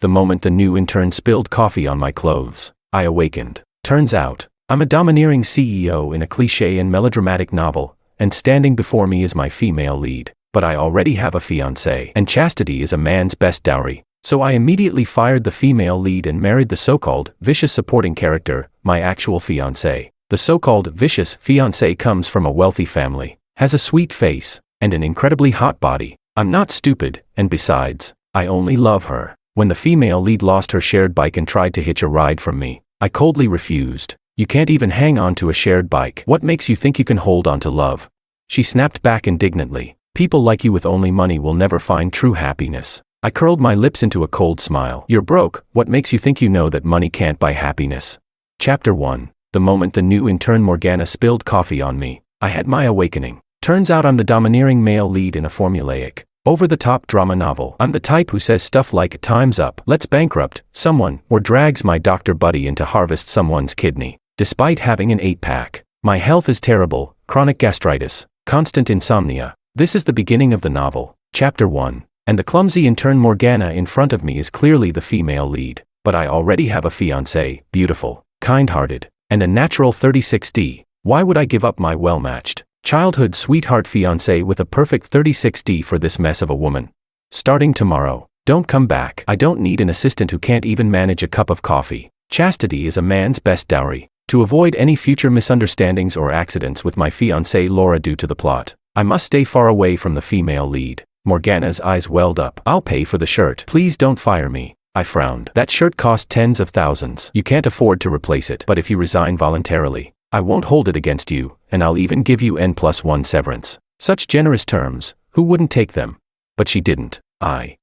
the moment the new intern spilled coffee on my clothes, I awakened. Turns out, I'm a domineering CEO in a cliché and melodramatic novel, and standing before me is my female lead. But I already have a fiancée, and chastity is a man's best dowry. So I immediately fired the female lead and married the so-called vicious supporting character, my actual fiancée. The so-called vicious fiancée comes from a wealthy family, has a sweet face, and an incredibly hot body. I'm not stupid, and besides, I only love her. When the female lead lost her shared bike and tried to hitch a ride from me, I coldly refused. You can't even hang on to a shared bike. What makes you think you can hold on to love? She snapped back indignantly. People like you with only money will never find true happiness. I curled my lips into a cold smile. You're broke, what makes you think you know that money can't buy happiness? Chapter 1. The moment the new intern Morgana spilled coffee on me, I had my awakening. Turns out I'm the domineering male lead in a formulaic, over-the-top drama novel. I'm the type who says stuff like, time's up, let's bankrupt someone, or drags my doctor buddy in to harvest someone's kidney. Despite having an 8-pack, my health is terrible, chronic gastritis, constant insomnia. This is the beginning of the novel, Chapter 1. And the clumsy intern Morgana in front of me is clearly the female lead. But I already have a fiancée, beautiful, kind-hearted, and a natural 36D. Why would I give up my well-matched, childhood sweetheart fiancée with a perfect 36D for this mess of a woman? Starting tomorrow, don't come back. I don't need an assistant who can't even manage a cup of coffee. Chastity is a man's best dowry. To avoid any future misunderstandings or accidents with my fiancée Laura due to the plot, I must stay far away from the female lead. Morgana's eyes welled up. I'll pay for the shirt. Please don't fire me. I frowned. That shirt cost tens of thousands. You can't afford to replace it. But if you resign voluntarily, I won't hold it against you, and I'll even give you N+1 severance. Such generous terms, who wouldn't take them? But she didn't. I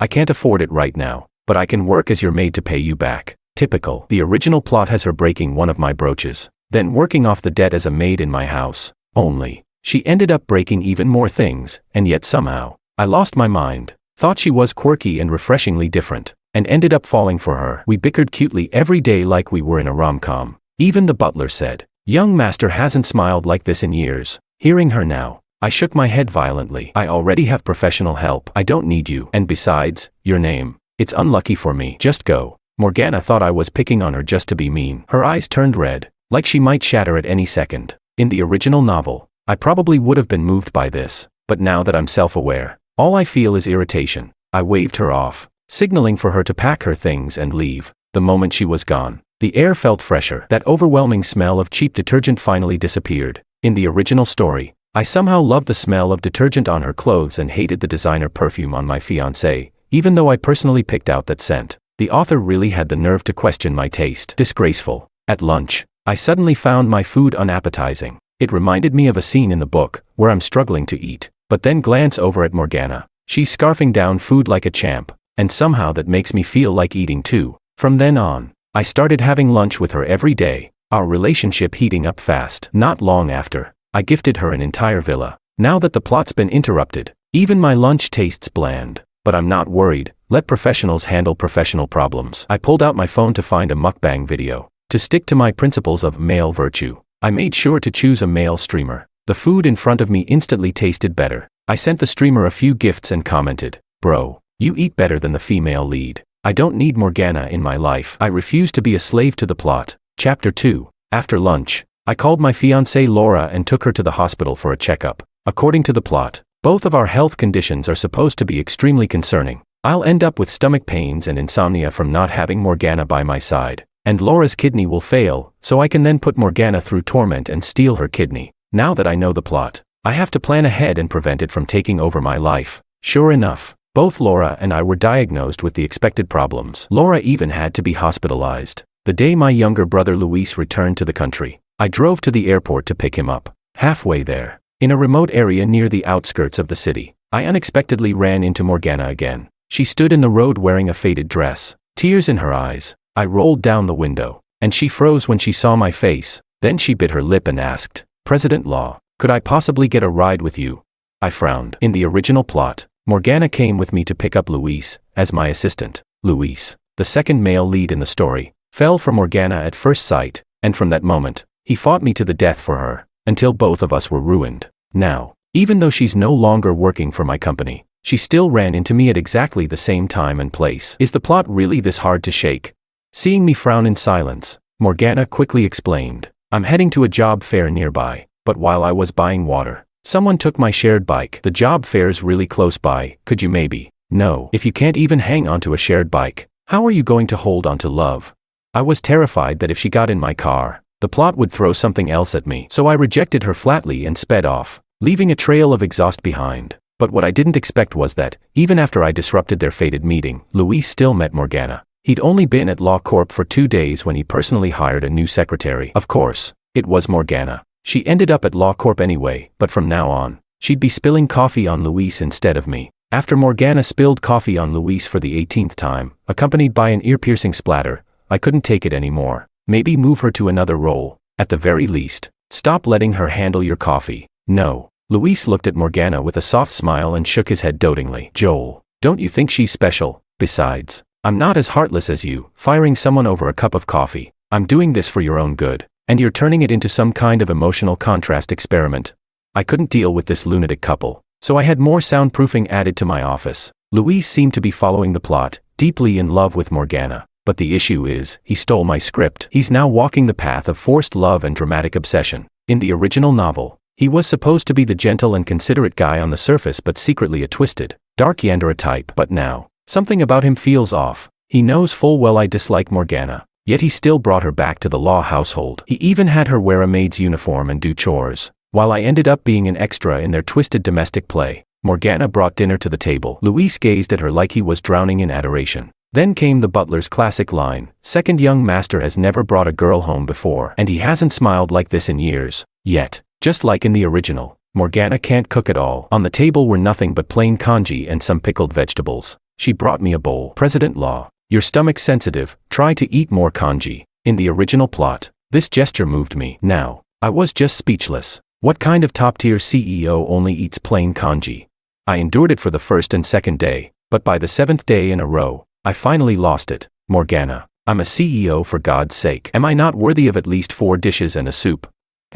can't afford it right now, but I can work as your maid to pay you back. Typical. The original plot has her breaking one of my brooches, then working off the debt as a maid in my house. Only, she ended up breaking even more things, and yet somehow, I lost my mind, thought she was quirky and refreshingly different, and ended up falling for her. We bickered cutely every day like we were in a rom-com. Even the butler said, "Young master hasn't smiled like this in years." Hearing her now, I shook my head violently. I already have professional help. I don't need you. And besides, your name. It's unlucky for me. Just go. Morgana thought I was picking on her just to be mean. Her eyes turned red, like she might shatter at any second. In the original novel, I probably would have been moved by this, but now that I'm self-aware, all I feel is irritation. I waved her off, signaling for her to pack her things and leave. The moment she was gone, the air felt fresher. That overwhelming smell of cheap detergent finally disappeared. In the original story, I somehow loved the smell of detergent on her clothes and hated the designer perfume on my fiancée, even though I personally picked out that scent. The author really had the nerve to question my taste. Disgraceful. At lunch, I suddenly found my food unappetizing. It reminded me of a scene in the book, where I'm struggling to eat, but then glance over at Morgana. She's scarfing down food like a champ, and somehow that makes me feel like eating too. From then on, I started having lunch with her every day, our relationship heating up fast. Not long after, I gifted her an entire villa. Now that the plot's been interrupted, even my lunch tastes bland. But I'm not worried, let professionals handle professional problems. I pulled out my phone to find a mukbang video. To stick to my principles of male virtue, I made sure to choose a male streamer. The food in front of me instantly tasted better. I sent the streamer a few gifts and commented, "Bro, you eat better than the female lead. I don't need Morgana in my life. I refuse to be a slave to the plot." Chapter 2. After lunch, I called my fiancée Laura and took her to the hospital for a checkup. According to the plot, both of our health conditions are supposed to be extremely concerning. I'll end up with stomach pains and insomnia from not having Morgana by my side, and Laura's kidney will fail, so I can then put Morgana through torment and steal her kidney. Now that I know the plot, I have to plan ahead and prevent it from taking over my life. Sure enough, both Laura and I were diagnosed with the expected problems. Laura even had to be hospitalized. The day my younger brother Luis returned to the country, I drove to the airport to pick him up. Halfway there, in a remote area near the outskirts of the city, I unexpectedly ran into Morgana again. She stood in the road wearing a faded dress, tears in her eyes. I rolled down the window, and she froze when she saw my face. Then she bit her lip and asked, "President Law, could I possibly get a ride with you?" I frowned. In the original plot, Morgana came with me to pick up Luis, as my assistant. Luis, the second male lead in the story, fell for Morgana at first sight, and from that moment, he fought me to the death for her, until both of us were ruined. Now, even though she's no longer working for my company, She still ran into me at exactly the same time and place. Is the plot really this hard to shake? Seeing me frown in silence, Morgana quickly explained. I'm heading to a job fair nearby, but while I was buying water, someone took my shared bike. The job fair's really close by, could you maybe? No. If you can't even hang onto a shared bike, how are you going to hold onto love? I was terrified that if she got in my car, the plot would throw something else at me, so I rejected her flatly and sped off, leaving a trail of exhaust behind. But what I didn't expect was that, even after I disrupted their fated meeting, Luis still met Morgana. He'd only been at Law Corp for 2 days when he personally hired a new secretary. Of course, it was Morgana. She ended up at Law Corp anyway, but from now on, she'd be spilling coffee on Luis instead of me. After Morgana spilled coffee on Luis for the 18th time, accompanied by an ear-piercing splatter, I couldn't take it anymore. Maybe move her to another role. At the very least, stop letting her handle your coffee. No. Luis looked at Morgana with a soft smile and shook his head dotingly. Joel, don't you think she's special? Besides, I'm not as heartless as you, firing someone over a cup of coffee. I'm doing this for your own good, and you're turning it into some kind of emotional contrast experiment. I couldn't deal with this lunatic couple, so I had more soundproofing added to my office. Luis seemed to be following the plot, deeply in love with Morgana. But the issue is, he stole my script. He's now walking the path of forced love and dramatic obsession. In the original novel, he was supposed to be the gentle and considerate guy on the surface but secretly a twisted, dark Yandere type. But now, something about him feels off. He knows full well I dislike Morgana, yet he still brought her back to the law household. He even had her wear a maid's uniform and do chores, while I ended up being an extra in their twisted domestic play. Morgana brought dinner to the table. Luis gazed at her like he was drowning in adoration. Then came the butler's classic line, "Second young master has never brought a girl home before, and he hasn't smiled like this in years." Yet, just like in the original, Morgana can't cook at all. On the table were nothing but plain congee and some pickled vegetables. She brought me a bowl. President Law, your stomach's sensitive, try to eat more congee. In the original plot, this gesture moved me. Now, I was just speechless. What kind of top-tier CEO only eats plain congee? I endured it for the first and second day, but by the 7th day in a row, I finally lost it. Morgana, I'm a CEO for God's sake. Am I not worthy of at least 4 dishes and a soup?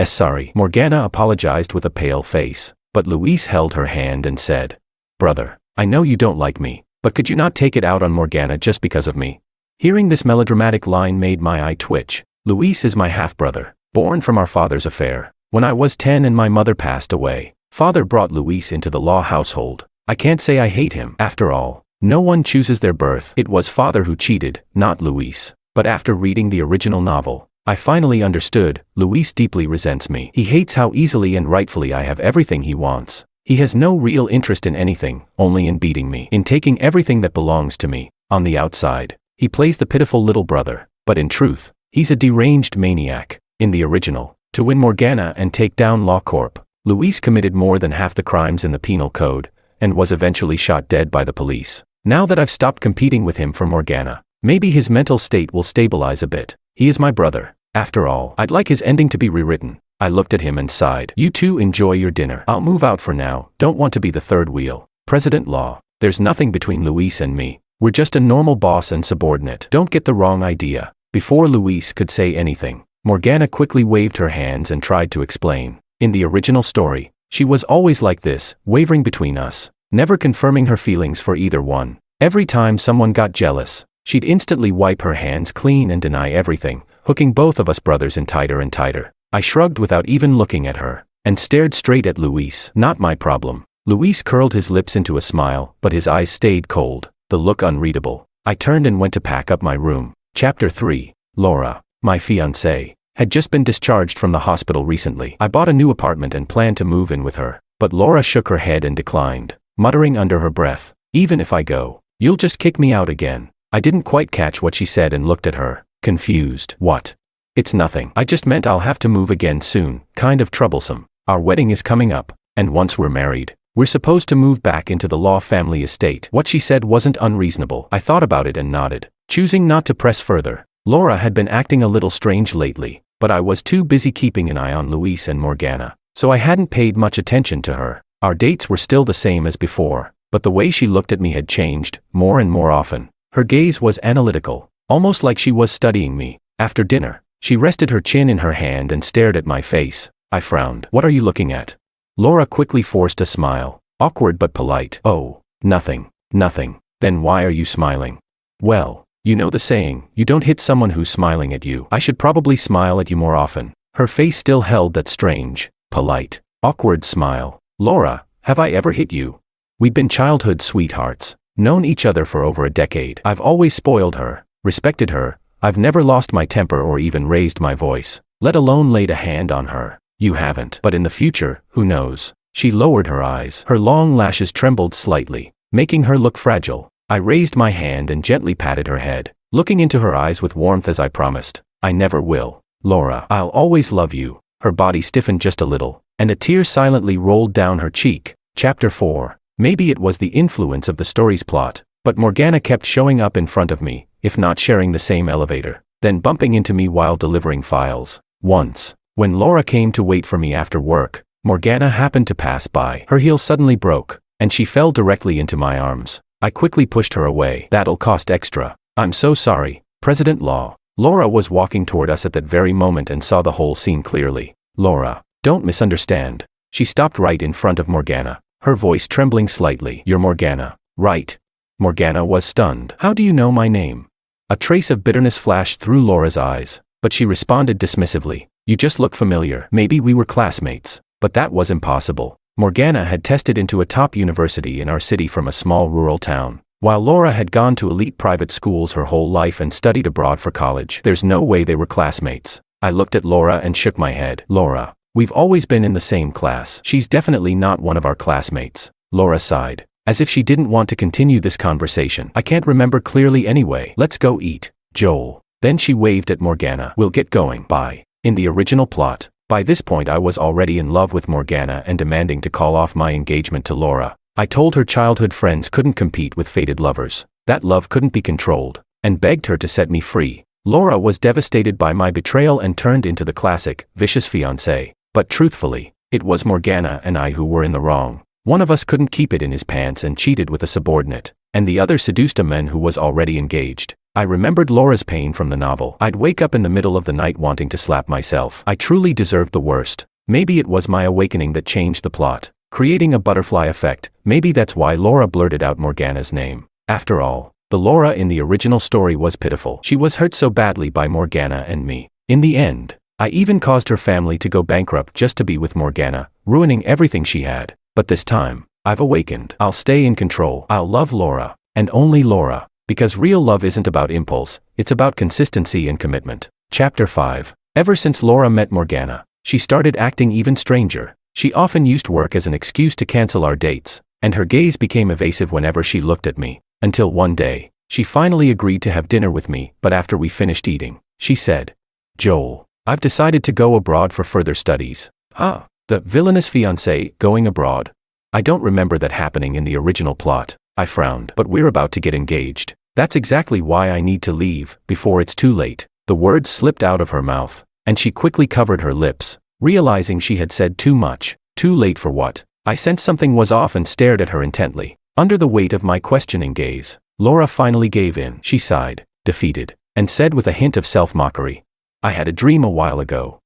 Sorry. Morgana apologized with a pale face, but Luis held her hand and said, "Brother, I know you don't like me, but could you not take it out on Morgana just because of me?" Hearing this melodramatic line made my eye twitch. Luis is my half-brother, born from our father's affair. When I was 10 and my mother passed away, father brought Luis into the law household. I can't say I hate him. After all, no one chooses their birth. It was father who cheated, not Luis. But after reading the original novel, I finally understood. Luis deeply resents me. He hates how easily and rightfully I have everything he wants. He has no real interest in anything, only in beating me, in taking everything that belongs to me. On the outside, he plays the pitiful little brother, but in truth, he's a deranged maniac. In the original, to win Morgana and take down Law Corp, Luis committed more than half the crimes in the penal code, and was eventually shot dead by the police. Now that I've stopped competing with him for Morgana, maybe his mental state will stabilize a bit. He is my brother. After all, I'd like his ending to be rewritten. I looked at him and sighed. You two enjoy your dinner. I'll move out for now. Don't want to be the third wheel. President Law, there's nothing between Luis and me. We're just a normal boss and subordinate. Don't get the wrong idea. Before Luis could say anything, Morgana quickly waved her hands and tried to explain. In the original story, she was always like this, wavering between us, never confirming her feelings for either one. Every time someone got jealous, she'd instantly wipe her hands clean and deny everything, hooking both of us brothers in tighter and tighter. I shrugged without even looking at her, and stared straight at Luis. Not my problem. Luis curled his lips into a smile, but his eyes stayed cold, the look unreadable. I turned and went to pack up my room. Chapter 3. Laura, my fiancée, had just been discharged from the hospital recently. I bought a new apartment and planned to move in with her, but Laura shook her head and declined, muttering under her breath, "Even if I go, you'll just kick me out again." I didn't quite catch what she said and looked at her, confused. What? It's nothing. I just meant I'll have to move again soon, kind of troublesome. Our wedding is coming up, and once we're married, we're supposed to move back into the Law family estate. What she said wasn't unreasonable. I thought about it and nodded, choosing not to press further. Laura had been acting a little strange lately, but I was too busy keeping an eye on Luis and Morgana, so I hadn't paid much attention to her. Our dates were still the same as before, but the way she looked at me had changed, more and more often. Her gaze was analytical, almost like she was studying me. After dinner, she rested her chin in her hand and stared at my face. I frowned. "What are you looking at?" Laura quickly forced a smile, awkward but polite. "Oh, Nothing. Nothing. Then why are you smiling? Well, you know the saying, you don't hit someone who's smiling at you. I should probably smile at you more often. Her face still held that strange, polite, awkward smile. Laura, have I ever hit you? We'd been childhood sweethearts, known each other for over a decade. I've always spoiled her, respected her. I've never lost my temper or even raised my voice, let alone laid a hand on her. You haven't. But in the future, who knows? She lowered her eyes. Her long lashes trembled slightly, making her look fragile. I raised my hand and gently patted her head, looking into her eyes with warmth as I promised. I never will. Laura, I'll always love you. Her body stiffened just a little, and a tear silently rolled down her cheek. Chapter 4. Maybe it was the influence of the story's plot, but Morgana kept showing up in front of me, if not sharing the same elevator, then bumping into me while delivering files. Once, when Laura came to wait for me after work, Morgana happened to pass by. Her heel suddenly broke, and she fell directly into my arms. I quickly pushed her away. That'll cost extra. I'm so sorry, President Law. Laura was walking toward us at that very moment and saw the whole scene clearly. Laura, don't misunderstand. She stopped right in front of Morgana, her voice trembling slightly. You're Morgana, right? Morgana was stunned. How do you know my name? A trace of bitterness flashed through Laura's eyes, but she responded dismissively. You just look familiar. Maybe we were classmates. But that was impossible. Morgana had tested into a top university in our city from a small rural town, while Laura had gone to elite private schools her whole life and studied abroad for college. There's no way they were classmates. I looked at Laura and shook my head. Laura, we've always been in the same class. She's definitely not one of our classmates. Laura sighed, as if she didn't want to continue this conversation. I can't remember clearly anyway. Let's go eat, Joel. Then she waved at Morgana. We'll get going. Bye. In the original plot, by this point I was already in love with Morgana and demanding to call off my engagement to Laura. I told her childhood friends couldn't compete with fated lovers, that love couldn't be controlled, and begged her to set me free. Laura was devastated by my betrayal and turned into the classic, vicious fiancé. But truthfully, it was Morgana and I who were in the wrong. One of us couldn't keep it in his pants and cheated with a subordinate, and the other seduced a man who was already engaged. I remembered Laura's pain from the novel. I'd wake up in the middle of the night wanting to slap myself. I truly deserved the worst. Maybe it was my awakening that changed the plot, creating a butterfly effect. Maybe that's why Laura blurted out Morgana's name. After all, the Laura in the original story was pitiful. She was hurt so badly by Morgana and me. In the end, I even caused her family to go bankrupt just to be with Morgana, ruining everything she had. But this time, I've awakened. I'll stay in control. I'll love Laura, and only Laura. Because real love isn't about impulse, it's about consistency and commitment. Chapter 5. Ever since Laura met Morgana, she started acting even stranger. She often used work as an excuse to cancel our dates, and her gaze became evasive whenever she looked at me. Until one day, she finally agreed to have dinner with me, but after we finished eating, she said, Joel, I've decided to go abroad for further studies. The villainous fiancé going abroad. I don't remember that happening in the original plot. I frowned. But we're about to get engaged. That's exactly why I need to leave, before it's too late. The words slipped out of her mouth, and she quickly covered her lips, realizing she had said too much. Too late for what? I sensed something was off and stared at her intently. Under the weight of my questioning gaze, Laura finally gave in. She sighed, defeated, and said with a hint of self-mockery, I had a dream a while ago.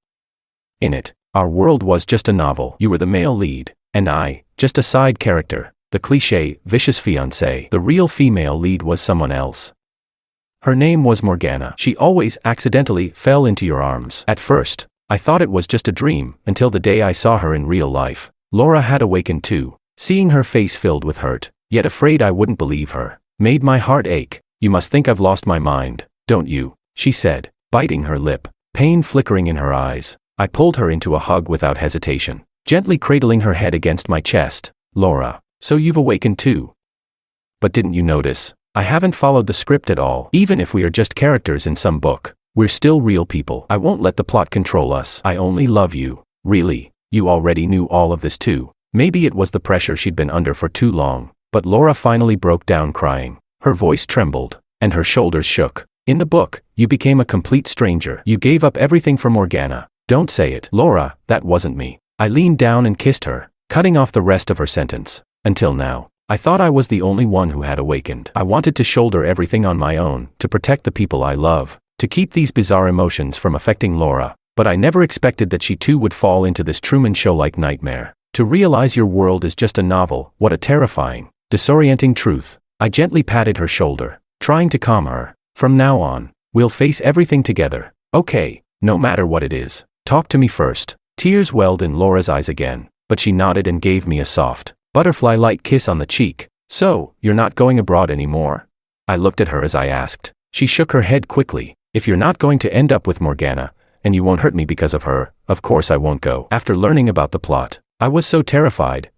In it, our world was just a novel. You were the male lead, and I, just a side character. The cliché, vicious fiancé. The real female lead was someone else. Her name was Morgana. She always accidentally fell into your arms. At first, I thought it was just a dream, until the day I saw her in real life. Laura had awakened too. Seeing her face filled with hurt, yet afraid I wouldn't believe her, made my heart ache. You must think I've lost my mind, don't you? She said, biting her lip, pain flickering in her eyes. I pulled her into a hug without hesitation, gently cradling her head against my chest. Laura, so you've awakened too. But didn't you notice? I haven't followed the script at all. Even if we are just characters in some book, we're still real people. I won't let the plot control us. I only love you. Really? You already knew all of this too. Maybe it was the pressure she'd been under for too long. But Laura finally broke down crying. Her voice trembled, and her shoulders shook. In the book, you became a complete stranger. You gave up everything for Morgana. Don't say it. Laura, that wasn't me. I leaned down and kissed her, cutting off the rest of her sentence. Until now, I thought I was the only one who had awakened. I wanted to shoulder everything on my own, to protect the people I love, to keep these bizarre emotions from affecting Laura. But I never expected that she too would fall into this Truman Show-like nightmare. To realize your world is just a novel, what a terrifying, disorienting truth. I gently patted her shoulder, trying to calm her. From now on, we'll face everything together. Okay, no matter what it is. Talk to me first. Tears welled in Laura's eyes again, but she nodded and gave me a soft, butterfly-like kiss on the cheek. So, you're not going abroad anymore? I looked at her as I asked. She shook her head quickly. If you're not going to end up with Morgana, and you won't hurt me because of her, of course I won't go. After learning about the plot, I was so terrified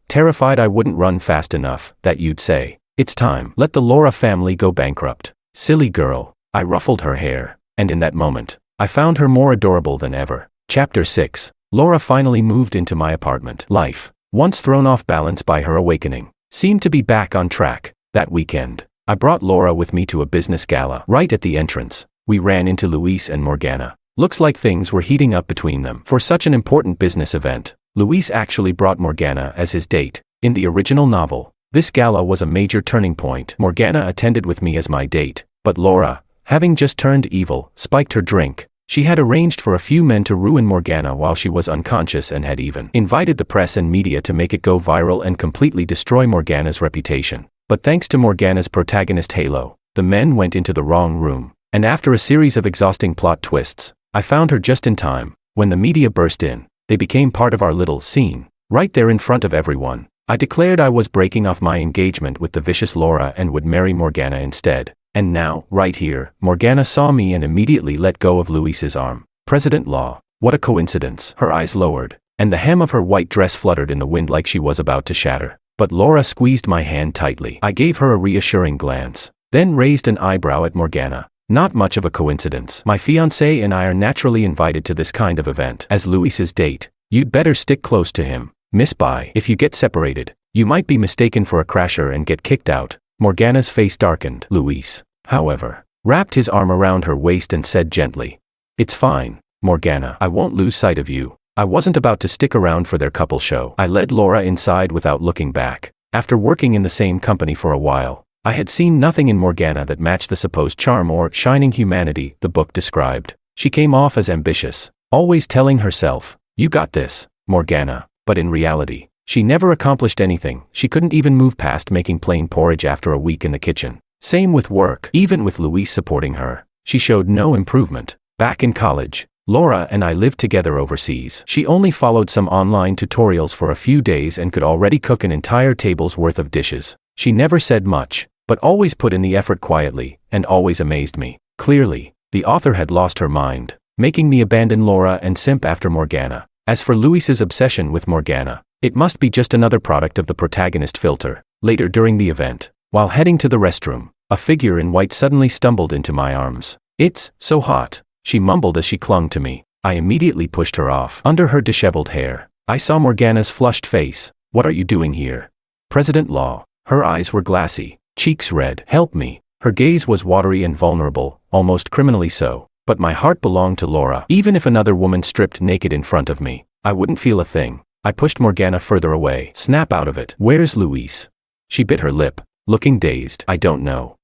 I wouldn't run fast enough, that you'd say, it's time. Let the Laura family go bankrupt. Silly girl. I ruffled her hair, and in that moment, I found her more adorable than ever. Chapter 6. Laura finally moved into my apartment. Life, once thrown off balance by her awakening, seemed to be back on track. That weekend, I brought Laura with me to a business gala. Right at the entrance, we ran into Luis and Morgana. Looks like things were heating up between them. For such an important business event, Luis actually brought Morgana as his date. In the original novel, this gala was a major turning point. Morgana attended with me as my date, but Laura, having just turned evil, spiked her drink. She had arranged for a few men to ruin Morgana while she was unconscious and had even invited the press and media to make it go viral and completely destroy Morgana's reputation. But thanks to Morgana's protagonist Halo, the men went into the wrong room, and after a series of exhausting plot twists, I found her just in time. When the media burst in, they became part of our little scene, right there in front of everyone. I declared I was breaking off my engagement with the vicious Laura and would marry Morgana instead. And now, right here, Morgana saw me and immediately let go of Luis's arm. President Law, what a coincidence. Her eyes lowered, and the hem of her white dress fluttered in the wind like she was about to shatter. But Laura squeezed my hand tightly. I gave her a reassuring glance, then raised an eyebrow at Morgana. Not much of a coincidence. My fiancé and I are naturally invited to this kind of event. As Luis's date, you'd better stick close to him. Miss Bai, if you get separated, you might be mistaken for a crasher and get kicked out. Morgana's face darkened. Luis, however, wrapped his arm around her waist and said gently, it's fine, Morgana, I won't lose sight of you. I wasn't about to stick around for their couple show. I led Laura inside without looking back. After working in the same company for a while, I had seen nothing in Morgana that matched the supposed charm or shining humanity the book described. She came off as ambitious, always telling herself, you got this, Morgana, but in reality, she never accomplished anything. She couldn't even move past making plain porridge after a week in the kitchen. Same with work. Even with Luis supporting her, she showed no improvement. Back in college, Laura and I lived together overseas. She only followed some online tutorials for a few days and could already cook an entire table's worth of dishes. She never said much, but always put in the effort quietly, and always amazed me. Clearly, the author had lost her mind, making me abandon Laura and simp after Morgana. As for Luis's obsession with Morgana, it must be just another product of the protagonist filter. Later during the event, while heading to the restroom, a figure in white suddenly stumbled into my arms. It's so hot, she mumbled as she clung to me. I immediately pushed her off. Under her disheveled hair, I saw Morgana's flushed face. What are you doing here? President Law. Her eyes were glassy, cheeks red. Help me. Her gaze was watery and vulnerable, almost criminally so. But my heart belonged to Laura. Even if another woman stripped naked in front of me, I wouldn't feel a thing. I pushed Morgana further away. Snap out of it. Where's Luis? She bit her lip, looking dazed. I don't know.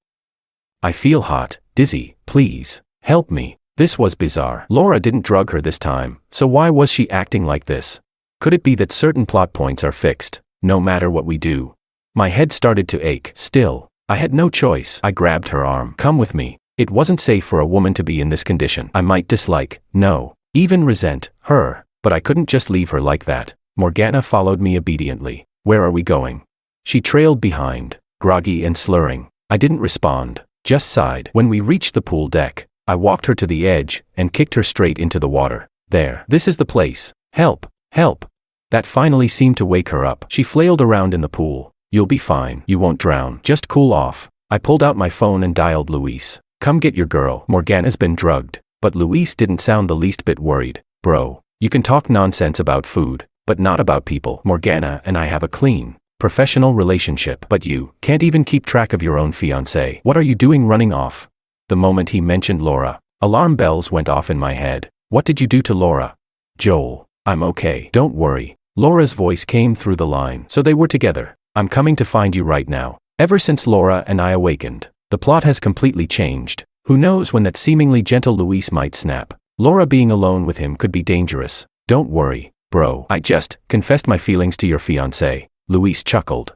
I feel hot, dizzy, please, help me. This was bizarre. Laura didn't drug her this time, so why was she acting like this? Could it be that certain plot points are fixed, no matter what we do? My head started to ache. Still, I had no choice. I grabbed her arm. Come with me. It wasn't safe for a woman to be in this condition. I might dislike, no, even resent, her, but I couldn't just leave her like that. Morgana followed me obediently. Where are we going? She trailed behind, groggy and slurring. I didn't respond, just sighed. When we reached the pool deck, I walked her to the edge and kicked her straight into the water. There. This is the place. Help. Help. That finally seemed to wake her up. She flailed around in the pool. You'll be fine. You won't drown. Just cool off. I pulled out my phone and dialed Luis. Come get your girl. Morgana's been drugged. But Luis didn't sound the least bit worried. Bro, you can talk nonsense about food, but not about people. Morgana and I have a clean, professional relationship. But you can't even keep track of your own fiancé. What are you doing running off? The moment he mentioned Laura, alarm bells went off in my head. What did you do to Laura? Joel, I'm okay. Don't worry. Laura's voice came through the line. So they were together. I'm coming to find you right now. Ever since Laura and I awakened, the plot has completely changed. Who knows when that seemingly gentle Luis might snap. Laura being alone with him could be dangerous. Don't worry, bro. I just confessed my feelings to your fiancé. Luis chuckled.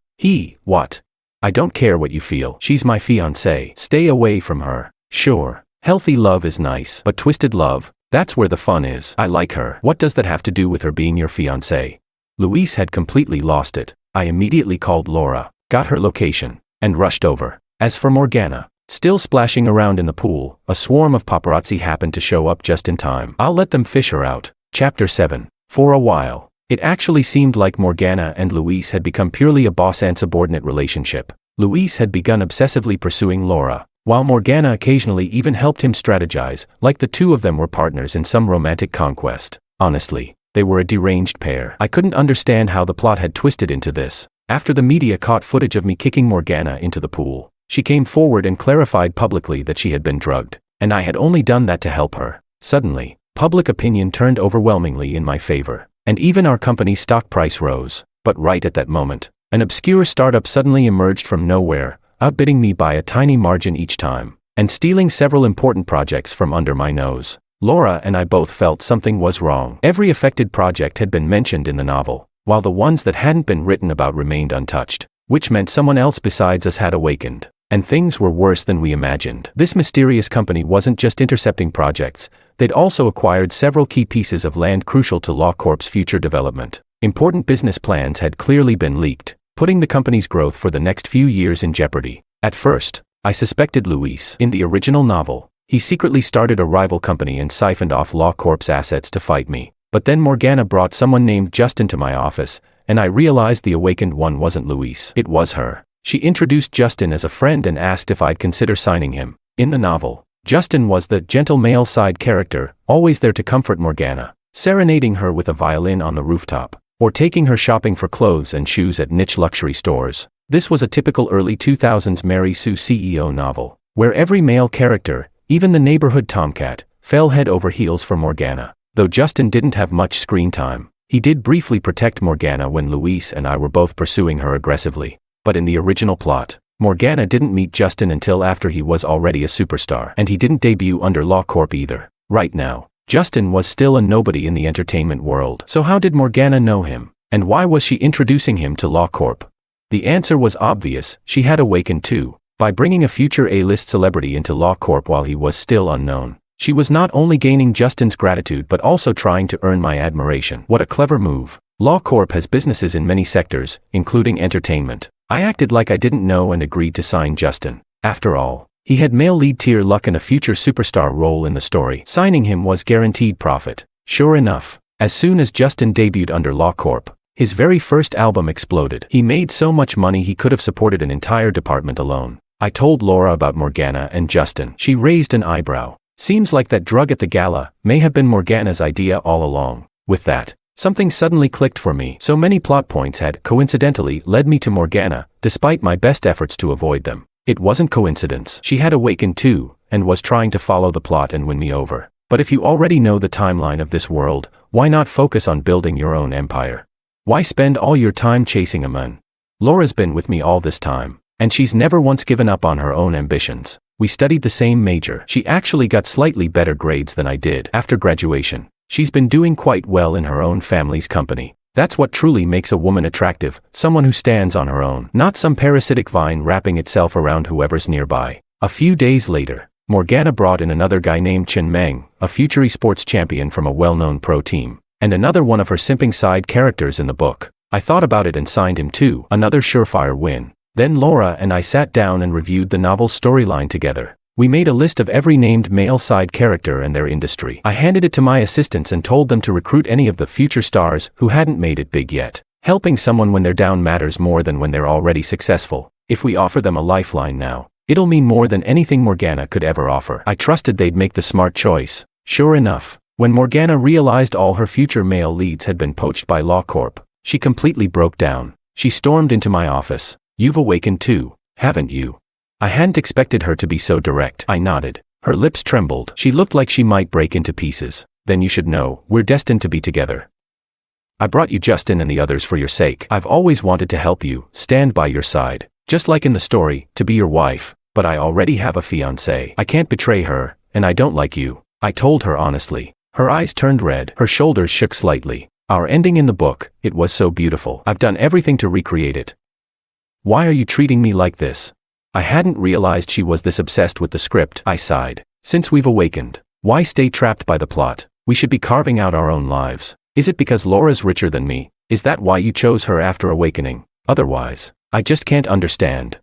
What? I don't care what you feel. She's my fiancée. Stay away from her. Sure, healthy love is nice, but twisted love, that's where the fun is. I like her. What does that have to do with her being your fiancée? Luis had completely lost it. I immediately called Laura, got her location, and rushed over. As for Morgana, still splashing around in the pool, a swarm of paparazzi happened to show up just in time. I'll let them fish her out. Chapter 7. For a while, it actually seemed like Morgana and Luis had become purely a boss and subordinate relationship. Luis had begun obsessively pursuing Laura, while Morgana occasionally even helped him strategize, like the two of them were partners in some romantic conquest. Honestly, they were a deranged pair. I couldn't understand how the plot had twisted into this. After the media caught footage of me kicking Morgana into the pool, she came forward and clarified publicly that she had been drugged, and I had only done that to help her. Suddenly, public opinion turned overwhelmingly in my favor, and even our company's stock price rose. But right at that moment, an obscure startup suddenly emerged from nowhere, outbidding me by a tiny margin each time, and stealing several important projects from under my nose. Laura and I both felt something was wrong. Every affected project had been mentioned in the novel, while the ones that hadn't been written about remained untouched, which meant someone else besides us had awakened. And things were worse than we imagined. This mysterious company wasn't just intercepting projects, they'd also acquired several key pieces of land crucial to LawCorp's future development. Important business plans had clearly been leaked, putting the company's growth for the next few years in jeopardy. At first, I suspected Luis. In the original novel, he secretly started a rival company and siphoned off LawCorp's assets to fight me. But then Morgana brought someone named Justin to my office, and I realized the awakened one wasn't Luis. It was her. She introduced Justin as a friend and asked if I'd consider signing him. In the novel, Justin was the gentle male side character, always there to comfort Morgana, serenading her with a violin on the rooftop, or taking her shopping for clothes and shoes at niche luxury stores. This was a typical early 2000s Mary Sue CEO novel, where every male character, even the neighborhood tomcat, fell head over heels for Morgana. Though Justin didn't have much screen time, he did briefly protect Morgana when Luis and I were both pursuing her aggressively. But in the original plot, Morgana didn't meet Justin until after he was already a superstar, and he didn't debut under LawCorp either. Right now, Justin was still a nobody in the entertainment world. So how did Morgana know him? And why was she introducing him to LawCorp? The answer was obvious: she had awakened too. By bringing a future A-list celebrity into LawCorp while he was still unknown, she was not only gaining Justin's gratitude but also trying to earn my admiration. What a clever move. LawCorp has businesses in many sectors, including entertainment. I acted like I didn't know and agreed to sign Justin. After all, he had male lead tier luck and a future superstar role in the story. Signing him was guaranteed profit. Sure enough, as soon as Justin debuted under LawCorp, his very first album exploded. He made so much money he could have supported an entire department alone. I told Laura about Morgana and Justin. She raised an eyebrow. Seems like that drug at the gala may have been Morgana's idea all along. With that, something suddenly clicked for me. So many plot points had, coincidentally, led me to Morgana, despite my best efforts to avoid them. It wasn't coincidence. She had awakened too, and was trying to follow the plot and win me over. But if you already know the timeline of this world, why not focus on building your own empire? Why spend all your time chasing a man? Laura's been with me all this time, and she's never once given up on her own ambitions. We studied the same major. She actually got slightly better grades than I did. After graduation, she's been doing quite well in her own family's company. That's what truly makes a woman attractive, someone who stands on her own, not some parasitic vine wrapping itself around whoever's nearby. A few days later, Morgana brought in another guy named Chen Meng, a future esports champion from a well-known pro team, and another one of her simping side characters in the book. I thought about it and signed him too, another surefire win. Then Laura and I sat down and reviewed the novel's storyline together. We made a list of every named male side character and their industry. I handed it to my assistants and told them to recruit any of the future stars who hadn't made it big yet. Helping someone when they're down matters more than when they're already successful. If we offer them a lifeline now, it'll mean more than anything Morgana could ever offer. I trusted they'd make the smart choice. Sure enough, when Morgana realized all her future male leads had been poached by LawCorp, she completely broke down. She stormed into my office. "You've awakened too, haven't you?" I hadn't expected her to be so direct. I nodded. Her lips trembled. She looked like she might break into pieces. "Then you should know, we're destined to be together. I brought you Justin and the others for your sake. I've always wanted to help you, stand by your side, just like in the story, to be your wife, but I already have a fiancée. I can't betray her, and I don't like you." I told her honestly. Her eyes turned red. Her shoulders shook slightly. Our ending in the book, it was so beautiful. I've done everything to recreate it. Why are you treating me like this? I hadn't realized she was this obsessed with the script. I sighed. Since we've awakened, why stay trapped by the plot? We should be carving out our own lives. Is it because Laura's richer than me? Is that why you chose her after awakening? Otherwise, I just can't understand.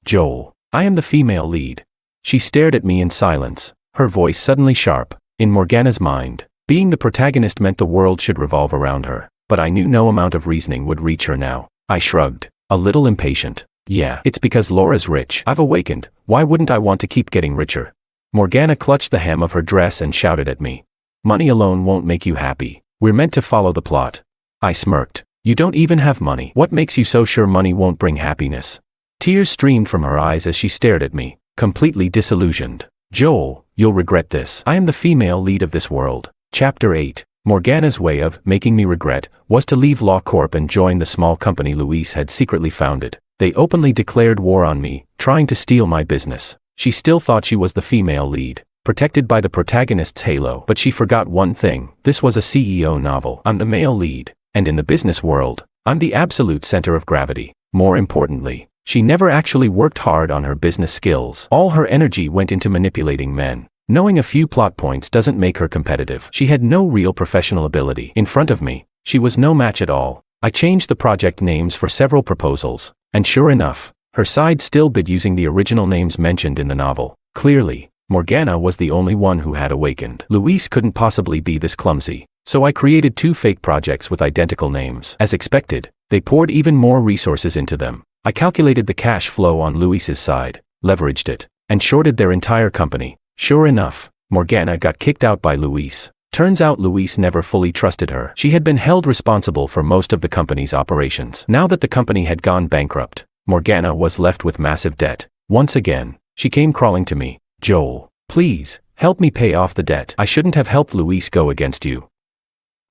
Joel, I am the female lead. She stared at me in silence, her voice suddenly sharp. In Morgana's mind, being the protagonist meant the world should revolve around her, but I knew no amount of reasoning would reach her now. I shrugged, a little impatient. Yeah, it's because Laura's rich. I've awakened. Why wouldn't I want to keep getting richer? Morgana clutched the hem of her dress and shouted at me. Money alone won't make you happy. We're meant to follow the plot. I smirked. You don't even have money. What makes you so sure money won't bring happiness? Tears streamed from her eyes as she stared at me, completely disillusioned. Joel, you'll regret this. I am the female lead of this world. Chapter 8. Morgana's way of making me regret was to leave Law Corp and join the small company Luis had secretly founded. They openly declared war on me, trying to steal my business. She still thought she was the female lead, protected by the protagonist's halo, but she forgot one thing. This was a CEO novel. I'm the male lead, and in the business world, I'm the absolute center of gravity. More importantly, she never actually worked hard on her business skills. All her energy went into manipulating men. Knowing a few plot points doesn't make her competitive. She had no real professional ability. In front of me, she was no match at all. I changed the project names for several proposals, and sure enough, her side still bid using the original names mentioned in the novel. Clearly, Morgana was the only one who had awakened. Luis couldn't possibly be this clumsy, so I created 2 fake projects with identical names. As expected, they poured even more resources into them. I calculated the cash flow on Luis's side, leveraged it, and shorted their entire company. Sure enough, Morgana got kicked out by Luis. Turns out Luis never fully trusted her. She had been held responsible for most of the company's operations. Now that the company had gone bankrupt, Morgana was left with massive debt. Once again, she came crawling to me. Joel, please, help me pay off the debt. I shouldn't have helped Luis go against you.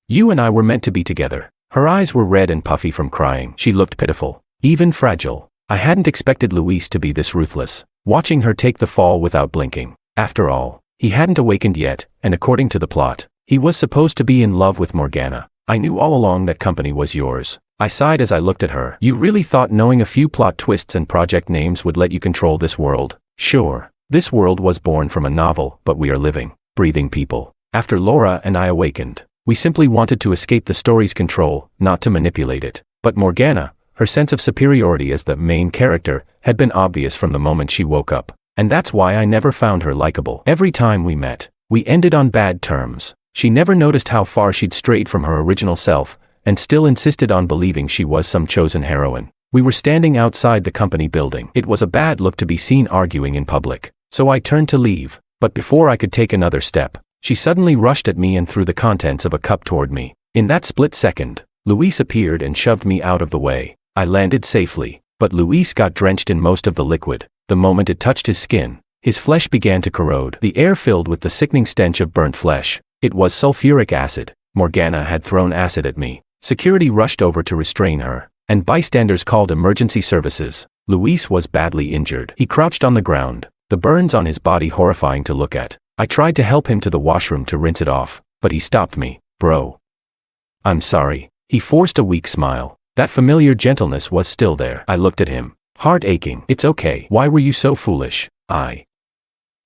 You and I were meant to be together. Her eyes were red and puffy from crying. She looked pitiful, even fragile. I hadn't expected Luis to be this ruthless, watching her take the fall without blinking. After all, he hadn't awakened yet, and according to the plot, he was supposed to be in love with Morgana. I knew all along that company was yours. I sighed as I looked at her. You really thought knowing a few plot twists and project names would let you control this world? Sure, this world was born from a novel, but we are living, breathing people. After Laura and I awakened, we simply wanted to escape the story's control, not to manipulate it. But Morgana, her sense of superiority as the main character, had been obvious from the moment she woke up. And that's why I never found her likable. Every time we met, we ended on bad terms. She never noticed how far she'd strayed from her original self, and still insisted on believing she was some chosen heroine. We were standing outside the company building. It was a bad look to be seen arguing in public, so I turned to leave, but before I could take another step, she suddenly rushed at me and threw the contents of a cup toward me. In that split second, Luis appeared and shoved me out of the way. I landed safely, but Luis got drenched in most of the liquid. The moment it touched his skin, his flesh began to corrode. The air filled with the sickening stench of burnt flesh. It was sulfuric acid. Morgana had thrown acid at me. Security rushed over to restrain her, and bystanders called emergency services. Luis was badly injured. He crouched on the ground, the burns on his body horrifying to look at. I tried to help him to the washroom to rinse it off, but he stopped me. Bro. I'm sorry. He forced a weak smile. That familiar gentleness was still there. I looked at him, heart aching. It's okay. Why were you so foolish? I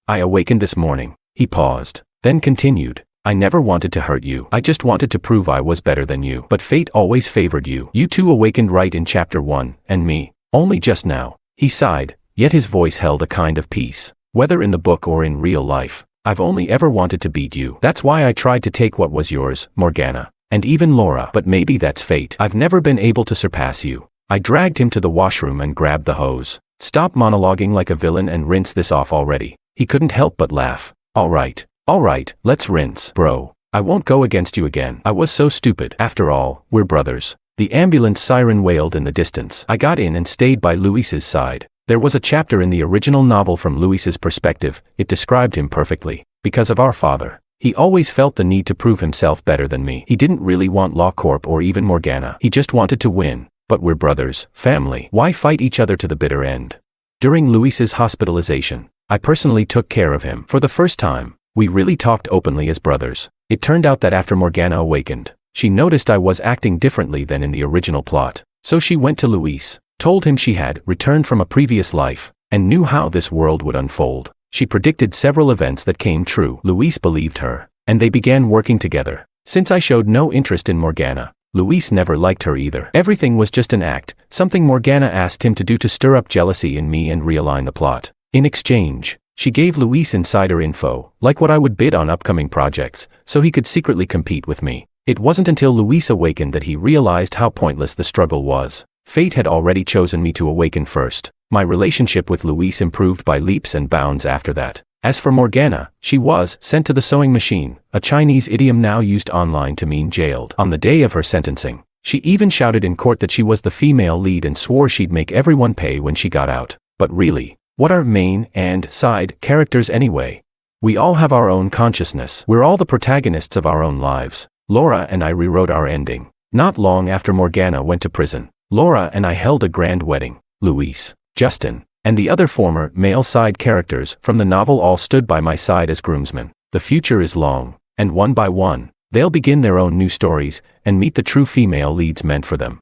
awakened this morning. He paused, then continued. I never wanted to hurt you. I just wanted to prove I was better than you. But fate always favored you. You two awakened right in chapter 1, and me, only just now. He sighed, yet his voice held a kind of peace. Whether in the book or in real life, I've only ever wanted to beat you. That's why I tried to take what was yours, Morgana. And even Laura. But maybe that's fate. I've never been able to surpass you. I dragged him to the washroom and grabbed the hose. Stop monologuing like a villain and rinse this off already. He couldn't help but laugh. All right, let's rinse. Bro, I won't go against you again. I was so stupid. After all, we're brothers. The ambulance siren wailed in the distance. I got in and stayed by Luis's side. There was a chapter in the original novel from Luis's perspective. It described him perfectly. Because of our father, he always felt the need to prove himself better than me. He didn't really want Law Corp or even Morgana. He just wanted to win. But we're brothers, family. Why fight each other to the bitter end? During Luis's hospitalization, I personally took care of him. For the first time, we really talked openly as brothers. It turned out that after Morgana awakened, she noticed I was acting differently than in the original plot. So she went to Luis, told him she had returned from a previous life, and knew how this world would unfold. She predicted several events that came true. Luis believed her, and they began working together. Since I showed no interest in Morgana, Luis never liked her either. Everything was just an act, something Morgana asked him to do to stir up jealousy in me and realign the plot. In exchange, she gave Luis insider info, like what I would bid on upcoming projects, so he could secretly compete with me. It wasn't until Luis awakened that he realized how pointless the struggle was. Fate had already chosen me to awaken first. My relationship with Luis improved by leaps and bounds after that. As for Morgana, she was sent to the sewing machine, a Chinese idiom now used online to mean jailed. On the day of her sentencing, she even shouted in court that she was the female lead and swore she'd make everyone pay when she got out. But really, what are main and side characters anyway? We all have our own consciousness. We're all the protagonists of our own lives. Laura and I rewrote our ending. Not long after Morgana went to prison, Laura and I held a grand wedding. Luis, Justin, and the other former male side characters from the novel all stood by my side as groomsmen. The future is long, and one by one, they'll begin their own new stories and meet the true female leads meant for them.